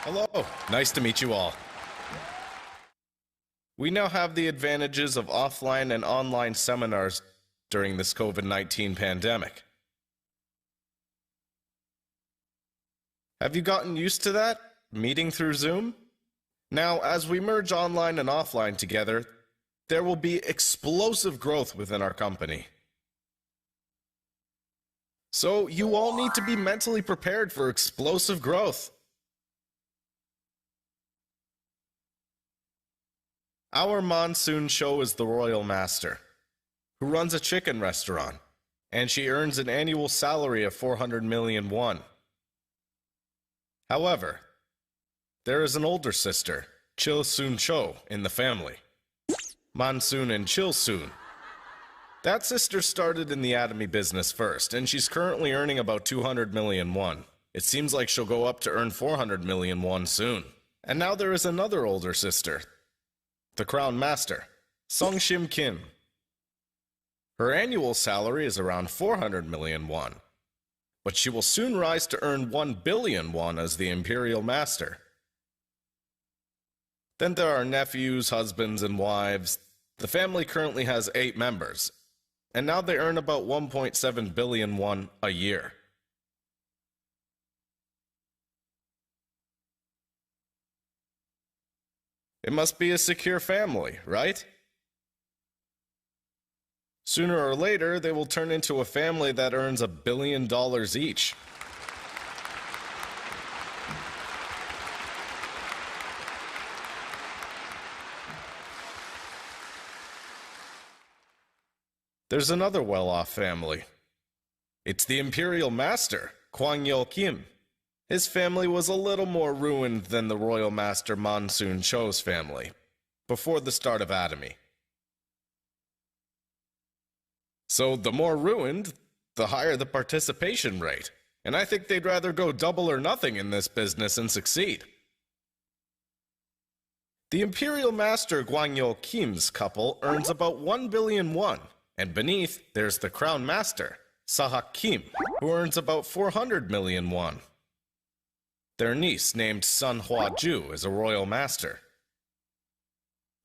Hello, nice to meet you all. We now have the advantages of offline and online seminars during this COVID-19 pandemic. Have you gotten used to that, meeting through Zoom? Now, as we merge online and offline together, there will be explosive growth within our company. So you all need to be mentally prepared for explosive growth. Our Monsoon Show is the Royal Master, who runs a chicken restaurant, and she earns an annual salary of 400 million won. However, there is an older sister, Chil Soon Cho, in the family. Monsoon and Chil Soon. That sister started in the Atomy business first, and she's currently earning about 200 million won. It seems like she'll go up to earn 400 million won soon. And now there is another older sister, the Crown Master, Sung Shim Kim. Her annual salary is around 400 million won, but she will soon rise to earn 1 billion won as the Imperial Master. Then there are nephews, husbands, and wives. The family currently has 8 members, and now they earn about 1.7 billion won a year. It must be a secure family, right? Sooner or later, they will turn into a family that earns $1 billion each. There's another well-off family. It's the Imperial Master, Kwang Yo Kim. His family was a little more ruined than the Royal Master Monsoon Cho's family, before the start of Atomy. So the more ruined, the higher the participation rate, and I think they'd rather go double or nothing in this business and succeed. The Imperial Master Kwang Yo Kim's couple earns about 1 billion won, and beneath there's the Crown Master, Sahak Kim, who earns about 400 million won. Their niece, named Sun Hwa Ju, is a royal master.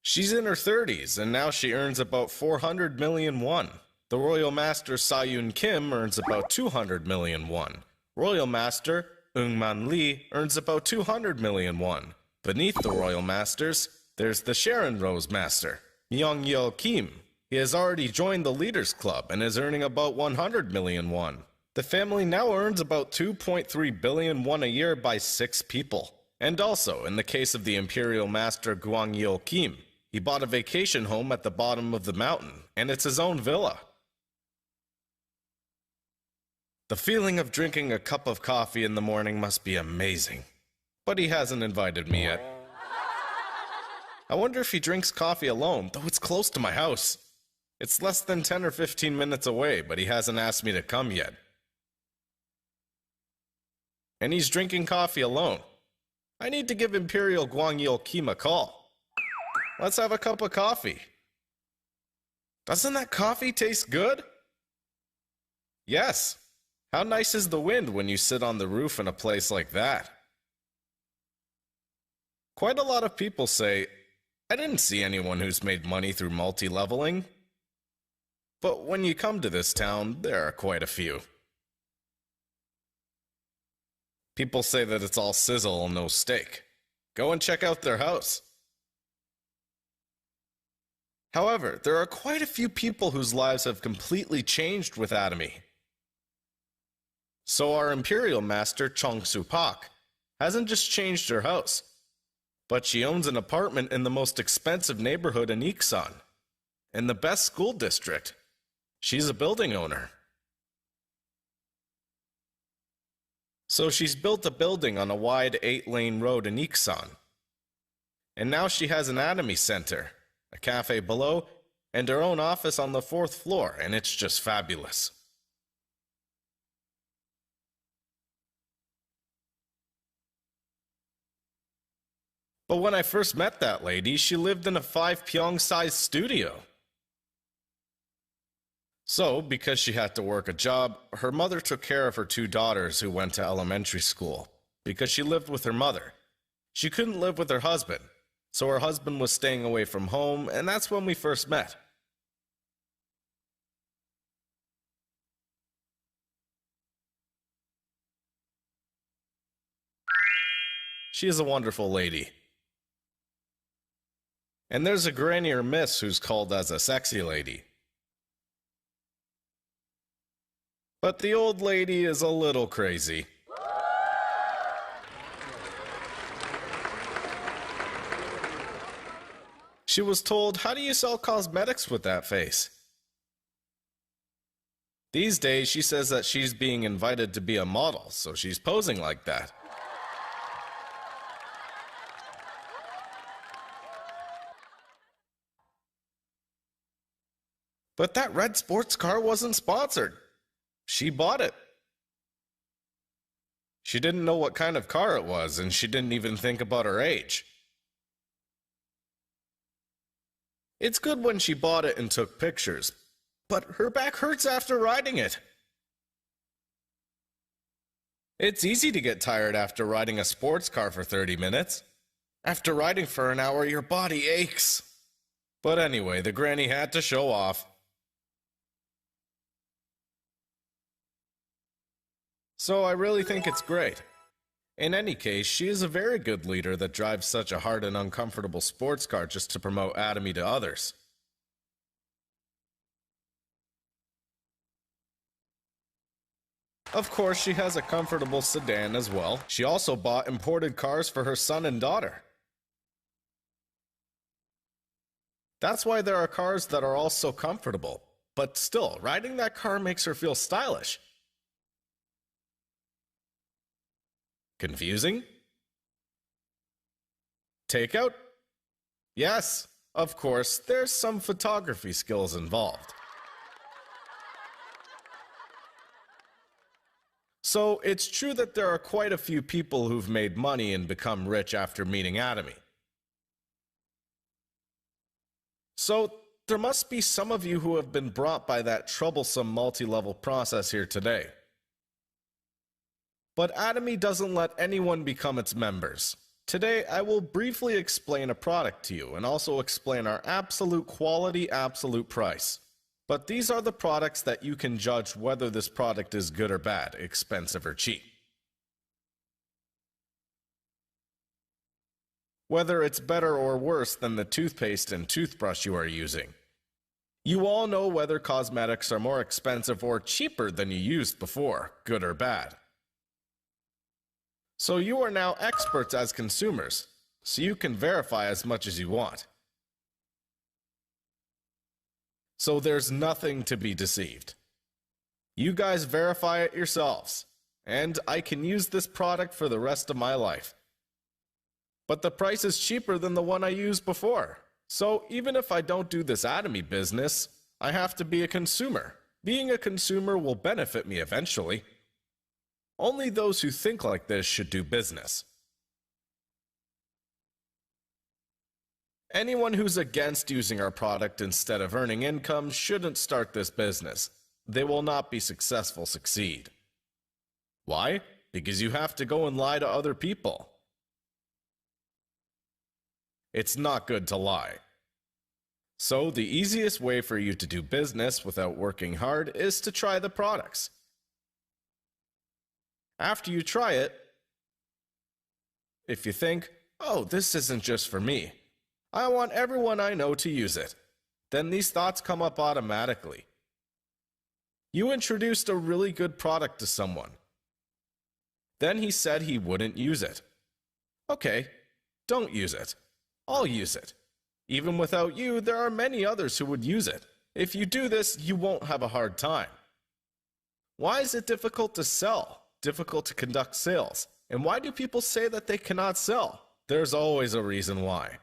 She's in her 30s, and now she earns about 400 million won. The royal master, Sayun Kim, earns about 200 million won. Royal master, Man Lee, earns about 200 million won. Beneath the royal masters, there's the Sharon Rose master, Myung Yo Kim. He has already joined the Leaders Club and is earning about 100 million won. The family now earns about 2.3 billion won a year by 6 people. And also, in the case of the Imperial Master Kwang Yo Kim, he bought a vacation home at the bottom of the mountain, and it's his own villa. The feeling of drinking a cup of coffee in the morning must be amazing. But he hasn't invited me yet. I wonder if he drinks coffee alone, though it's close to my house. It's less than 10 or 15 minutes away, but he hasn't asked me to come yet. And he's drinking coffee alone. I need to give Imperial Kwang Yo Kim a call. Let's have a cup of coffee. Doesn't that coffee taste good? Yes. How nice is the wind when you sit on the roof in a place like that? Quite a lot of people say, I didn't see anyone who's made money through multi-leveling. But when you come to this town, there are quite a few. People say that it's all sizzle and no steak. Go and check out their house. However, there are quite a few people whose lives have completely changed with Atomy. So our Imperial Master, Chung Soo Pak, hasn't just changed her house, but she owns an apartment in the most expensive neighborhood in Iksan, in the best school district. She's a building owner. So she's built a building on a wide 8-lane road in Iksan. And now she has an Atomy Center, a cafe below, and her own office on the 4th floor, and it's just fabulous. But when I first met that lady, she lived in a 5-pyong-sized studio. So, because she had to work a job, her mother took care of her 2 daughters who went to elementary school, because she lived with her mother. She couldn't live with her husband, so her husband was staying away from home, and that's when we first met. She is a wonderful lady. And there's a granny or miss who's called as a sexy lady. But the old lady is a little crazy. She was told, "How do you sell cosmetics with that face?" These days, she says that she's being invited to be a model, so she's posing like that. But that red sports car wasn't sponsored. She bought it. She didn't know what kind of car it was, and she didn't even think about her age. It's good when she bought it and took pictures, but her back hurts after riding it. It's easy to get tired after riding a sports car for 30 minutes. After riding for an hour, your body aches. But anyway, the granny had to show off. So I really think it's great. In any case, she is a very good leader that drives such a hard and uncomfortable sports car just to promote Atomy to others. Of course, she has a comfortable sedan as well. She also bought imported cars for her son and daughter. That's why there are cars that are all so comfortable. But still, riding that car makes her feel stylish. Confusing? Takeout? Yes, of course, there's some photography skills involved. So it's true that there are quite a few people who've made money and become rich after meeting Atomy. So there must be some of you who have been brought by that troublesome multi-level process here today. But Atomy doesn't let anyone become its members. Today, I will briefly explain a product to you and also explain our absolute quality, absolute price. But these are the products that you can judge whether this product is good or bad, expensive or cheap. Whether it's better or worse than the toothpaste and toothbrush you are using. You all know whether cosmetics are more expensive or cheaper than you used before, good or bad. So you are now experts as consumers, so you can verify as much as you want. So there's nothing to be deceived. You guys verify it yourselves, and I can use this product for the rest of my life. But the price is cheaper than the one I used before. So even if I don't do this Atomy business, I have to be a consumer. Being a consumer will benefit me eventually. Only those who think like this should do business. Anyone who's against using our product instead of earning income shouldn't start this business. They will not be successful succeed. Why? Because you have to go and lie to other people. It's not good to lie. So the easiest way for you to do business without working hard is to try the products. After you try it, if you think, "Oh, this isn't just for me. I want everyone I know to use it," then these thoughts come up automatically. You introduced a really good product to someone. Then he said he wouldn't use it. Okay, don't use it. I'll use it. Even without you, there are many others who would use it. If you do this, you won't have a hard time. Why is it difficult to sell? Difficult to conduct sales? And why do people say that they cannot sell? There's always a reason why.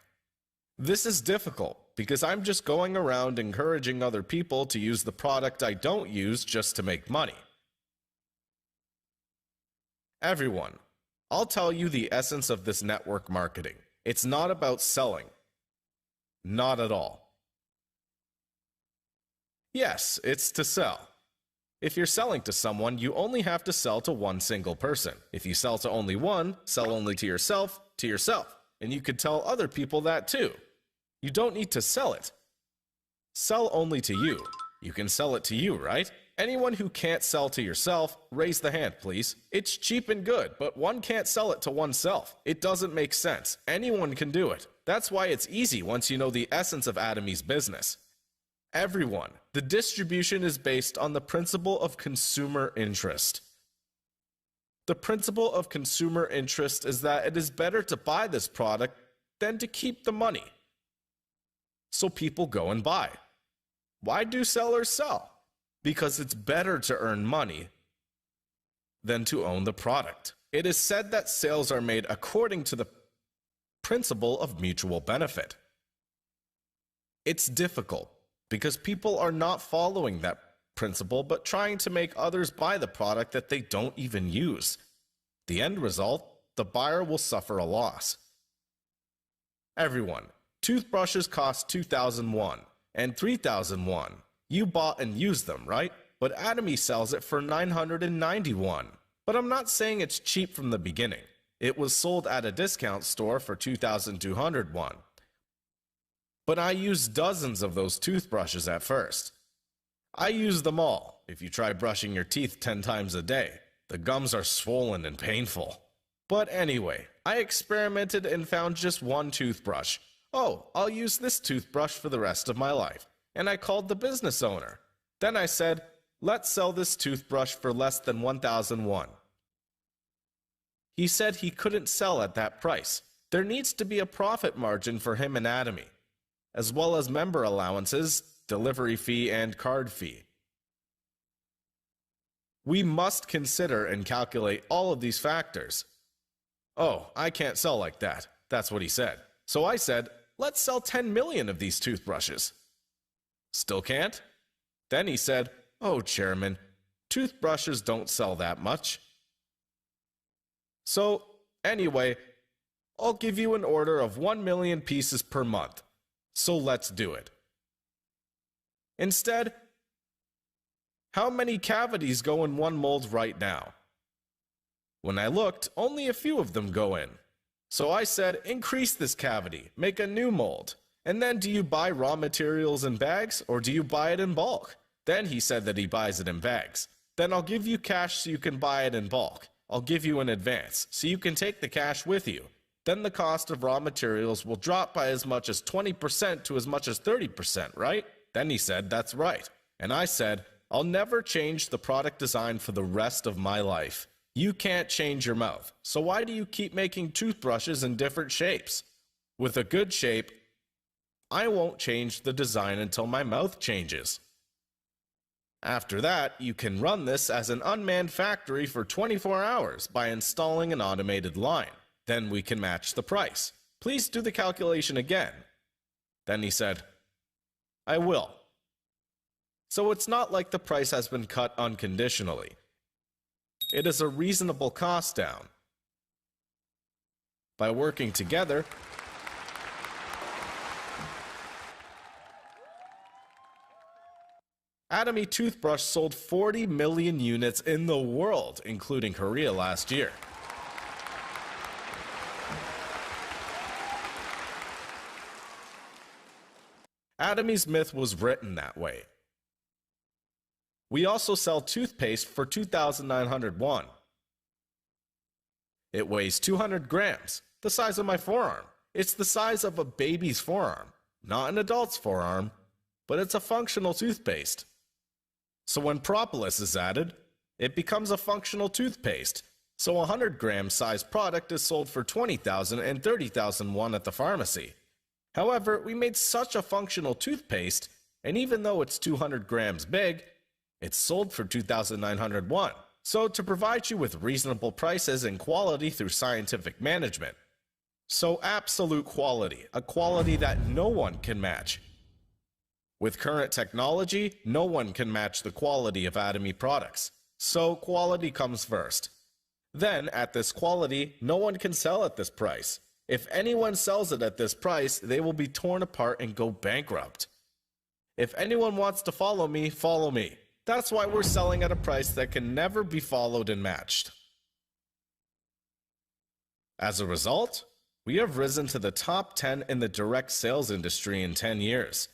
This is difficult because I'm just going around encouraging other people to use the product I don't use just to make money. Everyone, I'll tell you the essence of this network marketing. It's not about selling. Not at all. Yes, it's to sell. If you're selling to someone, you only have to sell to one single person. If you sell to only one, sell only to yourself. And you could tell other people that too. You don't need to sell it. Sell only to you. You can sell it to you, right? Anyone who can't sell to yourself, raise the hand, please. It's cheap and good, but one can't sell it to oneself. It doesn't make sense. Anyone can do it. That's why it's easy once you know the essence of Atomy's business. Everyone. The distribution is based on the principle of consumer interest. The principle of consumer interest is that it is better to buy this product than to keep the money. So people go and buy. Why do sellers sell? Because it's better to earn money than to own the product. It is said that sales are made according to the principle of mutual benefit. It's difficult because people are not following that principle but trying to make others buy the product that they don't even use. The end result, the buyer will suffer a loss. Everyone, toothbrushes cost 2,001 and 3,001. You bought and used them, right? But Atomy sells it for 991. But I'm not saying it's cheap from the beginning. It was sold at a discount store for 2,201. But I used dozens of those toothbrushes at first. I used them all. If you try brushing your teeth 10 times a day, the gums are swollen and painful. But anyway, I experimented and found just one toothbrush. Oh, I'll use this toothbrush for the rest of my life. And I called the business owner. Then I said, let's sell this toothbrush for less than 1,001. He said he couldn't sell at that price. There needs to be a profit margin for him and Atomy, as well as member allowances, delivery fee, and card fee. We must consider and calculate all of these factors. Oh, I can't sell like that. That's what he said. So I said, let's sell 10 million of these toothbrushes. Still can't? Then he said, oh, Chairman, toothbrushes don't sell that much. So, anyway, I'll give you an order of 1 million pieces per month. So let's do it. Instead, how many cavities go in one mold right now? When I looked, only a few of them go in. So I said, increase this cavity, make a new mold. And then do you buy raw materials in bags or do you buy it in bulk? Then he said that he buys it in bags. Then I'll give you cash so you can buy it in bulk. I'll give you an advance so you can take the cash with you. Then the cost of raw materials will drop by as much as 20% to as much as 30%, right? Then he said, that's right. And I said, I'll never change the product design for the rest of my life. You can't change your mouth, so why do you keep making toothbrushes in different shapes? With a good shape, I won't change the design until my mouth changes. After that, you can run this as an unmanned factory for 24 hours by installing an automated line. Then we can match the price. Please do the calculation again. Then he said, I will. So it's not like the price has been cut unconditionally. It is a reasonable cost down. By working together, Atomy toothbrush sold 40 million units in the world, including Korea last year. Atomy's myth was written that way. We also sell toothpaste for 2,901. It weighs 200 grams, the size of my forearm. It's the size of a baby's forearm, not an adult's forearm, but it's a functional toothpaste. So when propolis is added, it becomes a functional toothpaste. So a 100-gram size product is sold for 20,000 and 30,001 at the pharmacy. However, we made such a functional toothpaste, and even though it's 200 grams big, it's sold for 2,901. So to provide you with reasonable prices and quality through scientific management. So absolute quality, a quality that no one can match. With current technology, no one can match the quality of Atomy products. So quality comes first. Then, at this quality, no one can sell at this price. If anyone sells it at this price, they will be torn apart and go bankrupt. If anyone wants to follow me, follow me. That's why we're selling at a price that can never be followed and matched. As a result, we have risen to the top 10 in the direct sales industry in 10 years.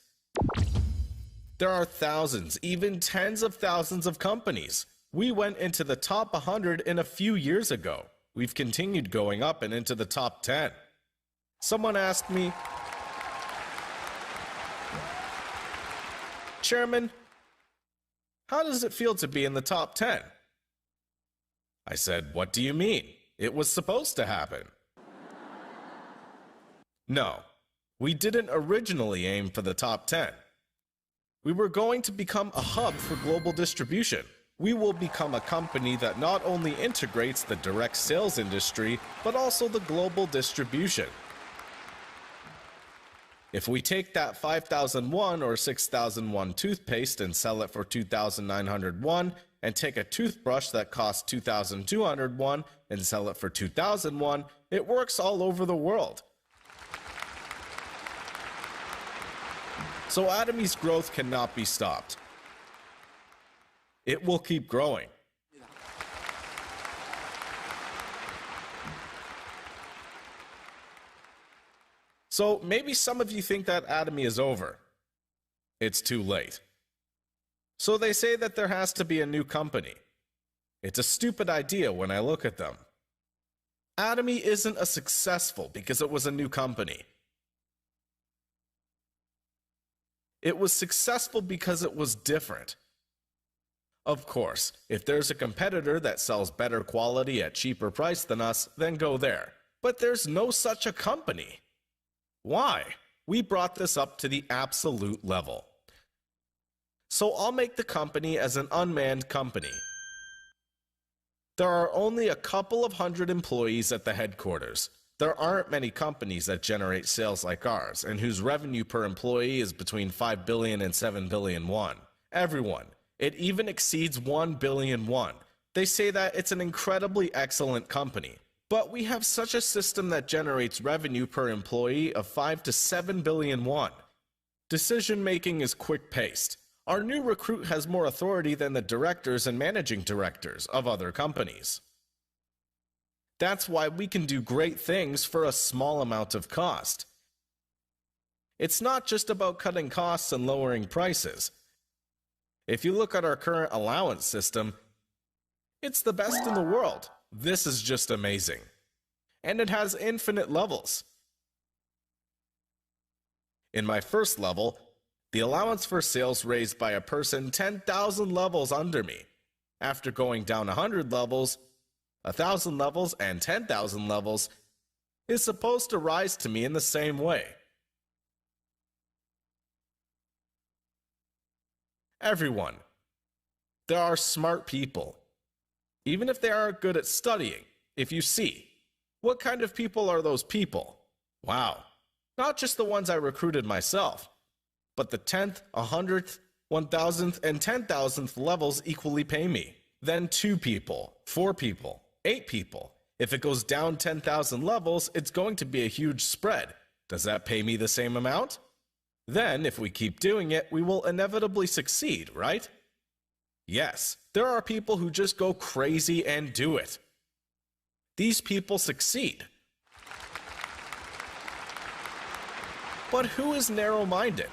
There are thousands, even tens of thousands of companies. We went into the top 100 in a few years ago. We've continued going up and into the top 10. Someone asked me, "Chairman, how does it feel to be in the top 10? I said, "What do you mean? It was supposed to happen." No, we didn't originally aim for the top 10. We were going to become a hub for global distribution. We will become a company that not only integrates the direct sales industry, but also the global distribution. If we take that 5,001 or 6,001 toothpaste and sell it for 2,901, and take a toothbrush that costs 2,201 and sell it for 2,001, it works all over the world. So Atomy's growth cannot be stopped. It will keep growing. So maybe some of you think that Atomy is over. It's too late. So they say that there has to be a new company. It's a stupid idea when I look at them. Atomy isn't a successful because it was a new company. It was successful because it was different. Of course, if there's a competitor that sells better quality at cheaper price than us, then go there. But there's no such a company. Why? We brought this up to the absolute level. So I'll make the company as an unmanned company. There are only a couple of hundred employees at the headquarters. There aren't many companies that generate sales like ours, and whose revenue per employee is between 5 billion and 7 billion won. Everyone. It even exceeds 1 billion won. They say that it's an incredibly excellent company. But we have such a system that generates revenue per employee of 5 to 7 billion won. Decision making is quick-paced. Our new recruit has more authority than the directors and managing directors of other companies. That's why we can do great things for a small amount of cost. It's not just about cutting costs and lowering prices. If you look at our current allowance system, it's the best in the world. This is just amazing. And it has infinite levels. In my first level, the allowance for sales raised by a person 10,000 levels under me. After going down 100 levels, 1,000 levels, and 10,000 levels, is supposed to rise to me in the same way. Everyone. There are smart people. Even if they aren't good at studying, if you see, what kind of people are those people? Wow. Not just the ones I recruited myself, but the 10th, 100th, 1,000th, and 10,000th levels equally pay me. Then 2 people, 4 people, 8 people. If it goes down 10,000 levels, it's going to be a huge spread. Does that pay me the same amount? Then, if we keep doing it, we will inevitably succeed, right? Yes, there are people who just go crazy and do it. These people succeed. But who is narrow-minded?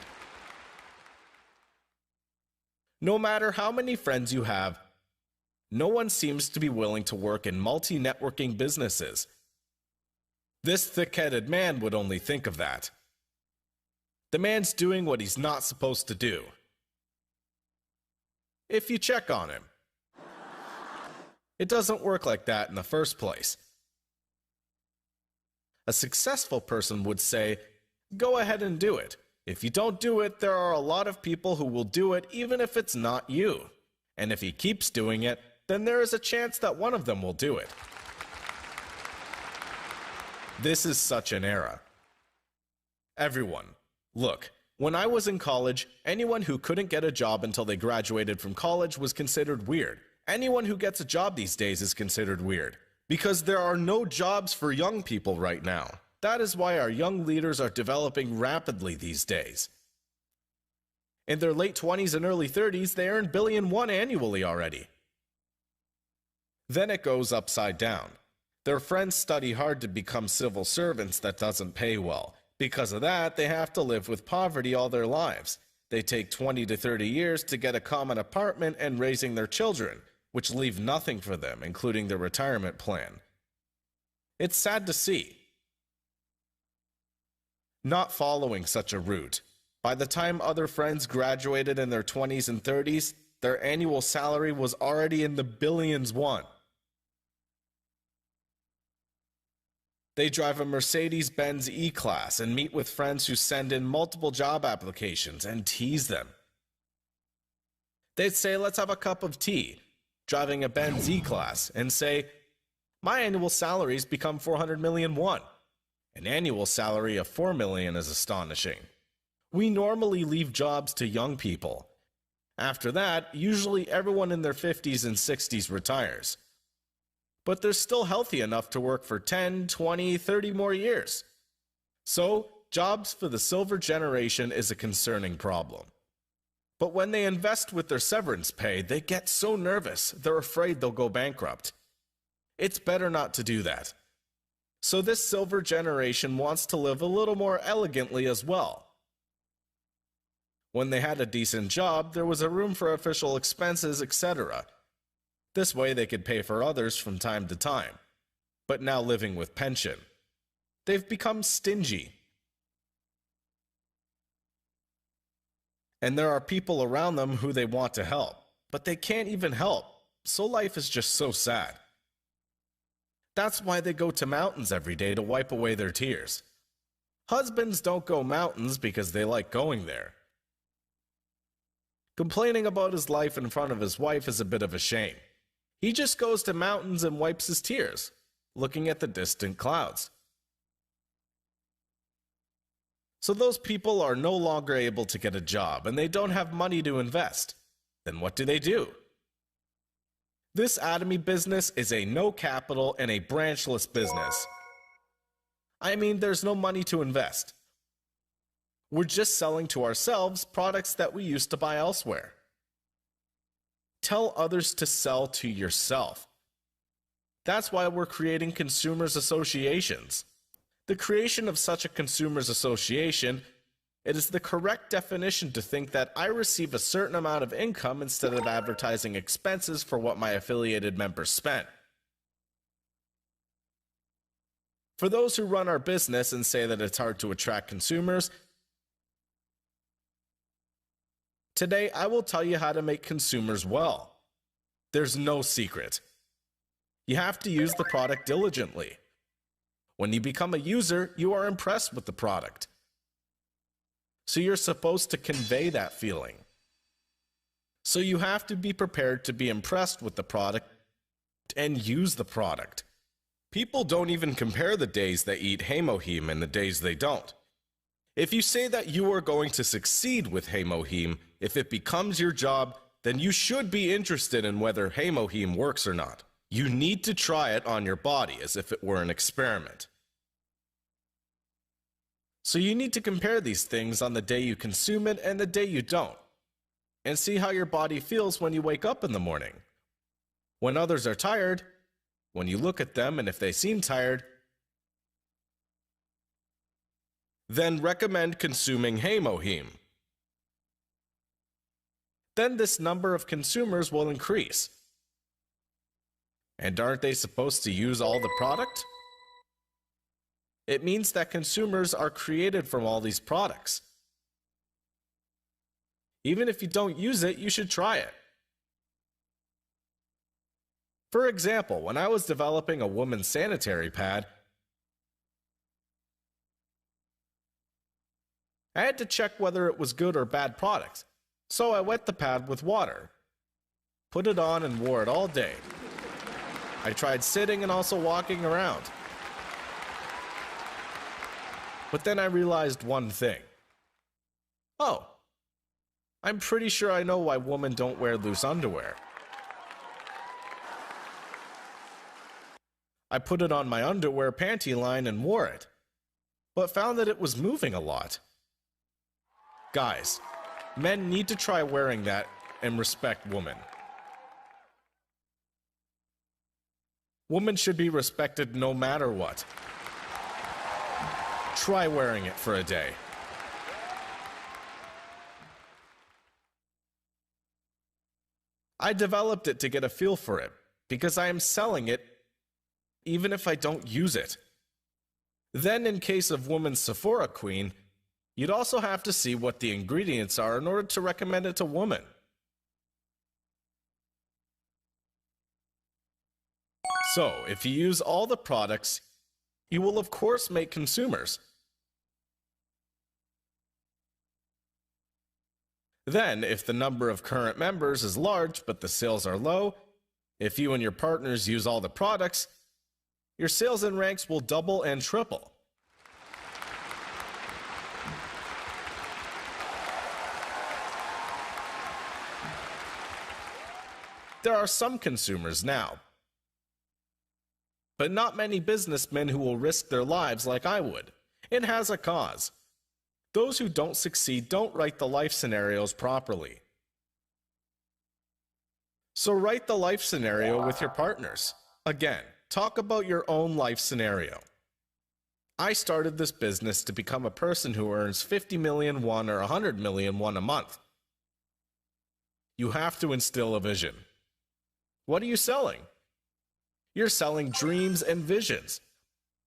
No matter how many friends you have, no one seems to be willing to work in multi-networking businesses. This thick-headed man would only think of that. The man's doing what he's not supposed to do. If you check on him. It doesn't work like that in the first place. A successful person would say, go ahead and do it. If you don't do it, there are a lot of people who will do it even if it's not you. And if he keeps doing it, then there is a chance that one of them will do it. This is such an era. Everyone, look, when I was in college, anyone who couldn't get a job until they graduated from college was considered weird. Anyone who gets a job these days is considered weird. Because there are no jobs for young people right now. That is why our young leaders are developing rapidly these days. In their late 20s and early 30s, they earn $1,000,000,000 annually already. Then it goes upside down. Their friends study hard to become civil servants that doesn't pay well. Because of that, they have to live with poverty all their lives. They take 20 to 30 years to get a common apartment and raising their children, which leave nothing for them, including their retirement plan. It's sad to see. Not following such a route. By the time other friends graduated in their 20s and 30s, their annual salary was already in the billions won. They drive a Mercedes-Benz E-Class and meet with friends who send in multiple job applications and tease them. They'd say, "Let's have a cup of tea," driving a Benz E-Class, and say, "My annual salary's become 400 million won. An annual salary of 4 million is astonishing." We normally leave jobs to young people. After that, usually everyone in their 50s and 60s retires. But they're still healthy enough to work for 10, 20, 30 more years. So, jobs for the silver generation is a concerning problem. But when they invest with their severance pay, they get so nervous, they're afraid they'll go bankrupt. It's better not to do that. So this silver generation wants to live a little more elegantly as well. When they had a decent job, there was a room for official expenses, etc. This way they could pay for others from time to time. But now living with pension, they've become stingy. And there are people around them who they want to help, but they can't even help, so life is just so sad. That's why they go to mountains every day to wipe away their tears. Husbands don't go mountains because they like going there. Complaining about his life in front of his wife is a bit of a shame. He just goes to mountains and wipes his tears, looking at the distant clouds. So those people are no longer able to get a job and they don't have money to invest. Then what do? This Atomy business is a no capital and a branchless business. I mean, there's no money to invest. We're just selling to ourselves products that we used to buy elsewhere. Tell others to sell to yourself. That's why we're creating consumers associations. The creation of such a consumers association, it is the correct definition to think that I receive a certain amount of income instead of advertising expenses for what my affiliated members spent. For those who run our business and say that it's hard to attract consumers, today I will tell you how to make consumers well. There's no secret. You have to use the product diligently. When you become a user, you are impressed with the product. So you're supposed to convey that feeling. So you have to be prepared to be impressed with the product and use the product. People don't even compare the days they eat Heimohim and the days they don't. If you say that you are going to succeed with Heimohim, if it becomes your job, then you should be interested in whether Heimohim works or not. You need to try it on your body as if it were an experiment. So you need to compare these things on the day you consume it and the day you don't, and see how your body feels when you wake up in the morning. When others are tired, when you look at them and if they seem tired, then recommend consuming Heimohim. Then this number of consumers will increase. And aren't they supposed to use all the product? It means that consumers are created from all these products. Even if you don't use it, you should try it. For example, when I was developing a woman's sanitary pad, I had to check whether it was good or bad product. So I wet the pad with water, put it on and wore it all day. I tried sitting and also walking around. But then I realized one thing. Oh, I'm pretty sure I know why women don't wear loose underwear. I put it on my underwear panty line and wore it, but found that it was moving a lot. Guys, Men need to try wearing that and respect women. Women should be respected no matter what. Try wearing it for a day. I developed it to get a feel for it, because I am selling it even if I don't use it. Then, in case of woman's Sephora queen, you'd also have to see what the ingredients are in order to recommend it to women. So, if you use all the products, you will of course make consumers. Then, if the number of current members is large but the sales are low, if you and your partners use all the products, your sales and ranks will double and triple. There are some consumers now, but not many businessmen who will risk their lives like I would. It has a cause. Those who don't succeed don't write the life scenarios properly. So write the life scenario with your partners. Again, talk about your own life scenario. I started this business to become a person who earns 50 million won or 100 million won a month. You have to instill a vision. What are you selling? You're selling dreams and visions.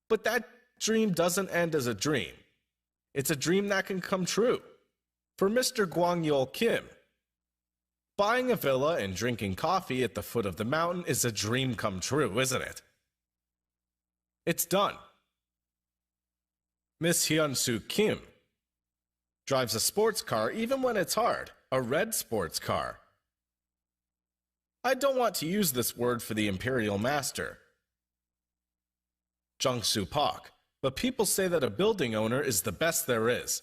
But that dream doesn't end as a dream. It's a dream that can come true. For Mr. Gwang-yeol Kim, buying a villa and drinking coffee at the foot of the mountain is a dream come true, isn't it? It's done. Miss Hyun-soo Kim drives a sports car even when it's hard, a red sports car. I don't want to use this word for the imperial master, Jung-soo Park, but people say that a building owner is the best there is.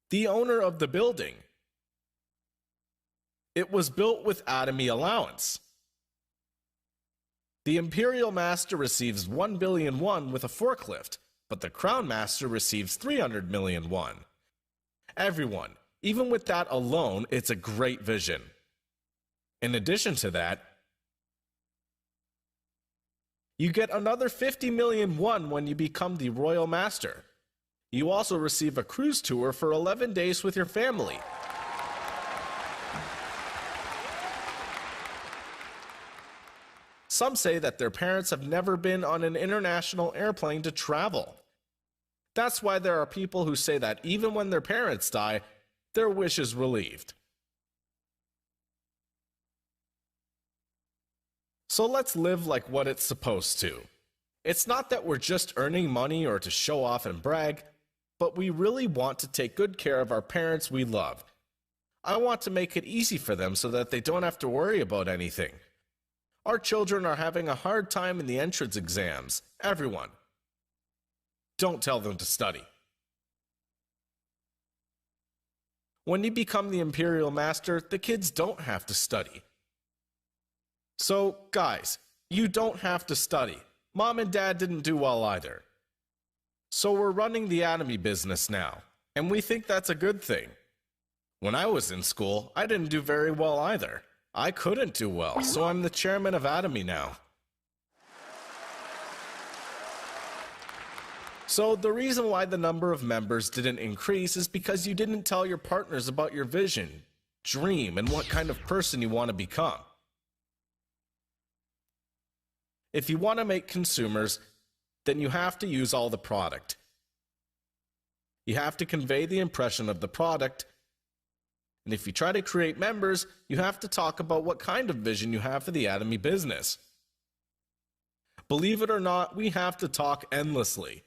The owner of the building. It was built with Atomy allowance. The imperial master receives 1 billion won with a forklift, but the crown master receives 300 million won. Everyone, even with that alone, it's a great vision. In addition to that, you get another 50 million won when you become the royal master. You also receive a cruise tour for 11 days with your family. Some say that their parents have never been on an international airplane to travel. That's why there are people who say that even when their parents die, their wish is relieved. So let's live like what it's supposed to. It's not that we're just earning money or to show off and brag, but we really want to take good care of our parents we love. I want to make it easy for them so that they don't have to worry about anything. Our children are having a hard time in the entrance exams. Everyone, don't tell them to study. When you become the imperial master, the kids don't have to study. So, guys, you don't have to study. Mom and Dad didn't do well either. So we're running the Atomy business now, and we think that's a good thing. When I was in school, I didn't do very well either. I couldn't do well, so I'm the chairman of Atomy now. So the reason why the number of members didn't increase is because you didn't tell your partners about your vision, dream, and what kind of person you want to become. If you want to make consumers, then you have to use all the product. You have to convey the impression of the product. And if you try to create members, you have to talk about what kind of vision you have for the Atomy business. Believe it or not, we have to talk endlessly.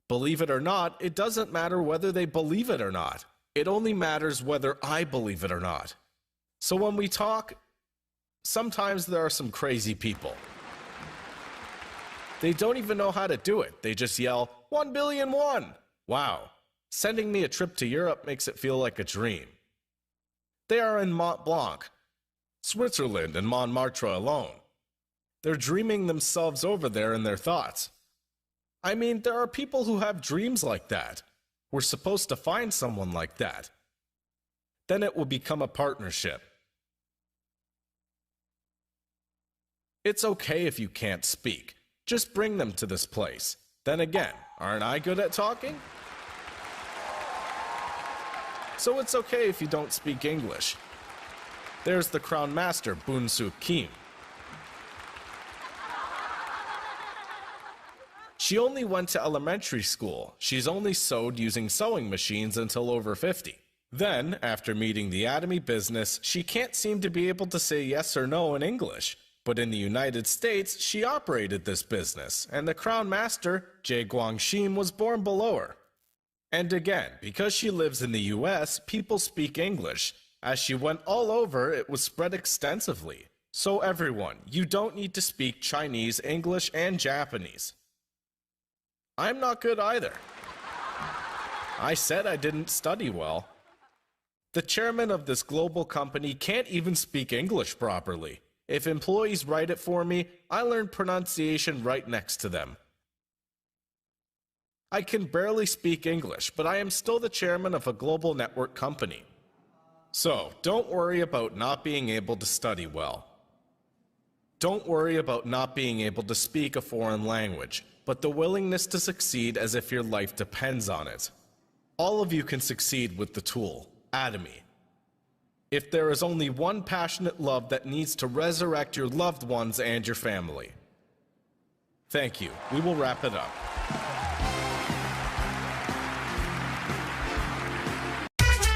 Believe it or not, it doesn't matter whether they believe it or not. It only matters whether I believe it or not. So when we talk, sometimes there are some crazy people. They don't even know how to do it. They just yell, 1 billion won! Wow, sending me a trip to Europe makes it feel like a dream. They are in Mont Blanc, Switzerland, and Montmartre alone. They're dreaming themselves over there in their thoughts. I mean, there are people who have dreams like that. We're supposed to find someone like that. Then it will become a partnership. It's okay if you can't speak. Just bring them to this place. Then again, aren't I good at talking? So it's okay if you don't speak English. There's the Crown Master, Bunsu Kim. She only went to elementary school. She's only sewed using sewing machines until over 50. Then, after meeting the Atomy business, she can't seem to be able to say yes or no in English. But in the United States, she operated this business, and the Crown Master, Jae Guangxim, was born below her. And again, because she lives in the US, people speak English. As she went all over, it was spread extensively. So everyone, you don't need to speak Chinese, English, and Japanese. I'm not good either. I said I didn't study well. The chairman of this global company can't even speak English properly. If employees write it for me, I learn pronunciation right next to them. I can barely speak English, but I am still the chairman of a global network company. So, don't worry about not being able to study well. Don't worry about not being able to speak a foreign language, but the willingness to succeed as if your life depends on it. All of you can succeed with the tool, Atomy. If there is only one passionate love that needs to resurrect your loved ones and your family. Thank you. We will wrap it up.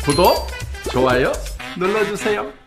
구독, 좋아요 눌러주세요.